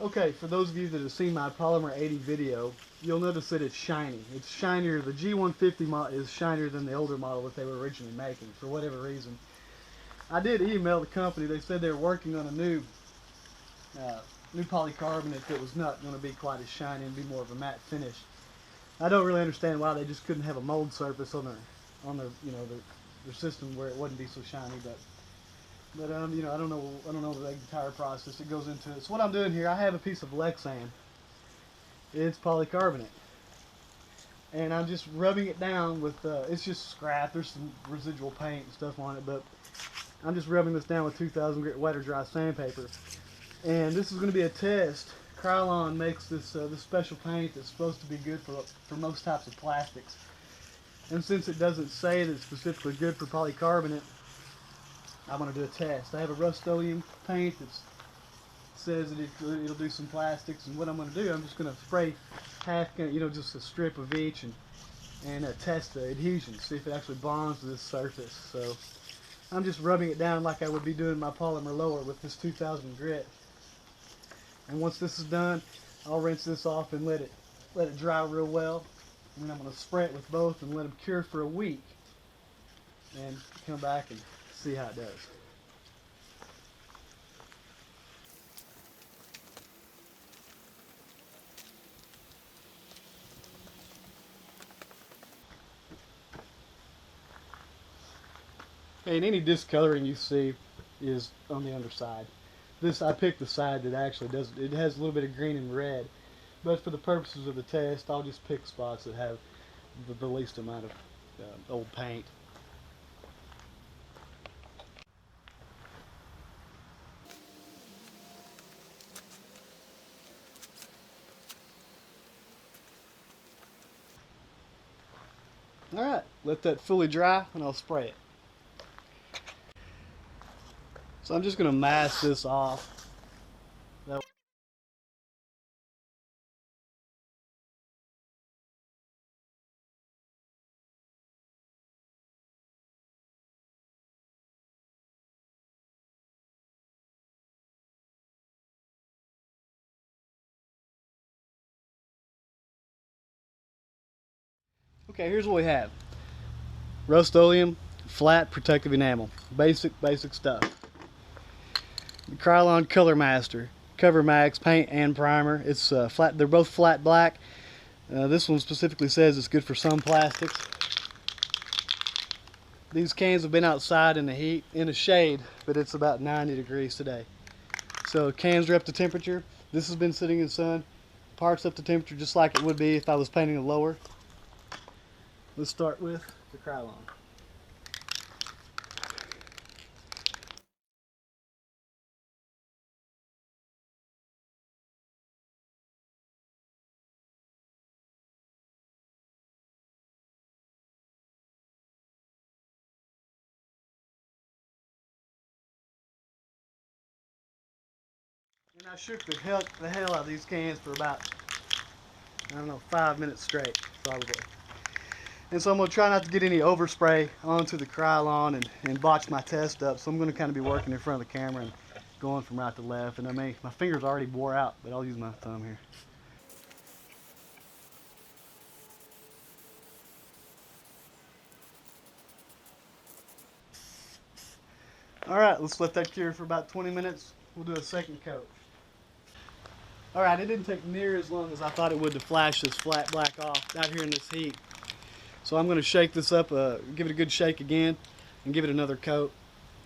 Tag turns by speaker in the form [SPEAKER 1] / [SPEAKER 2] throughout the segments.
[SPEAKER 1] Okay, for those of you that have seen my Polymer 80 video, you'll notice that it's shiny. It's shinier. The G150 model is shinier than the older model that they were originally making, for whatever reason. I did email the company. They said they were working on a new polycarbonate that was not going to be quite as shiny and be more of a matte finish. I don't really understand why they just couldn't have a mold surface on their their system where it wouldn't be so shiny, but you know, I don't know the entire process that goes into it. So what I'm doing here, I have a piece of Lexan. It's polycarbonate, and I'm just rubbing it down with it's just scrap. There's some residual paint and stuff on it, but I'm just rubbing this down with 2000 grit wet or dry sandpaper. And this is going to be a test. Krylon makes this this special paint that's supposed to be good for most types of plastics. And since it doesn't say that it's specifically good for polycarbonate, I'm going to do a test. I have a Rustoleum paint that says that it'll do some plastics, and what I'm going to do, I'm just going to spray half, just a strip of each, and test the adhesion, see if it actually bonds to this surface. So I'm just rubbing it down like I would be doing my polymer lower with this 2000 grit. And once this is done, I'll rinse this off and let it dry real well. And then I'm going to spray it with both and let them cure for a week, and come back and see how it does. Okay, and any discoloring you see is on the underside. This, I picked the side that actually doesn't. It has a little bit of green and red, but for the purposes of the test, I'll just pick spots that have the least amount of old paint. Alright, let that fully dry and I'll spray it. So I'm just going to mask this off. Okay, here's what we have. Rustoleum, flat protective enamel. Basic stuff. The Krylon Color Master, Cover Max paint and primer. It's flat. They're both flat black. This one specifically says it's good for some plastics. These cans have been outside in the heat, in the shade, but it's about 90 degrees today. So cans are up to temperature. This has been sitting in the sun. Parts up to temperature just like it would be if I was painting a lower. Let's start with the Krylon. And I shook the hell out of these cans for about, I don't know, 5 minutes straight, probably. And so I'm going to try not to get any overspray onto the Krylon and botch my test up. So I'm going to kind of be working in front of the camera and going from right to left. And my fingers already wore out, but I'll use my thumb here. Alright, let's let that cure for about 20 minutes. We'll do a second coat. Alright, it didn't take near as long as I thought it would to flash this flat black off out here in this heat. So I'm going to shake this up, give it a good shake again, and give it another coat.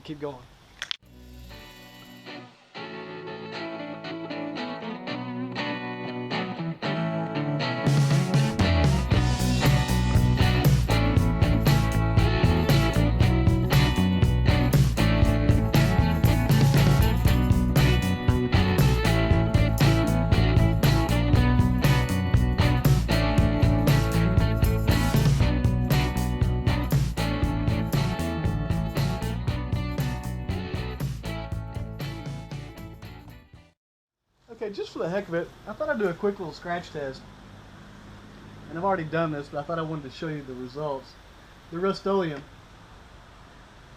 [SPEAKER 1] Keep going. Okay, just for the heck of it, I thought I'd do a quick little scratch test. And I've already done this, but I thought I wanted to show you the results. The Rustoleum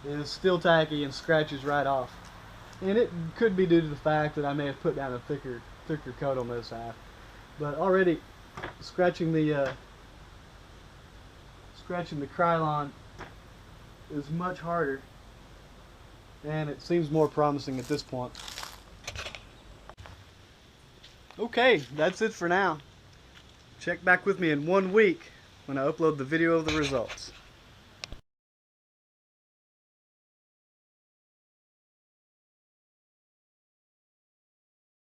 [SPEAKER 1] is still tacky and scratches right off. And it could be due to the fact that I may have put down a thicker thicker coat on this half. But already scratching the Krylon is much harder, and it seems more promising at this point. Okay, that's it for now. Check back with me in 1 week when I upload the video of the results.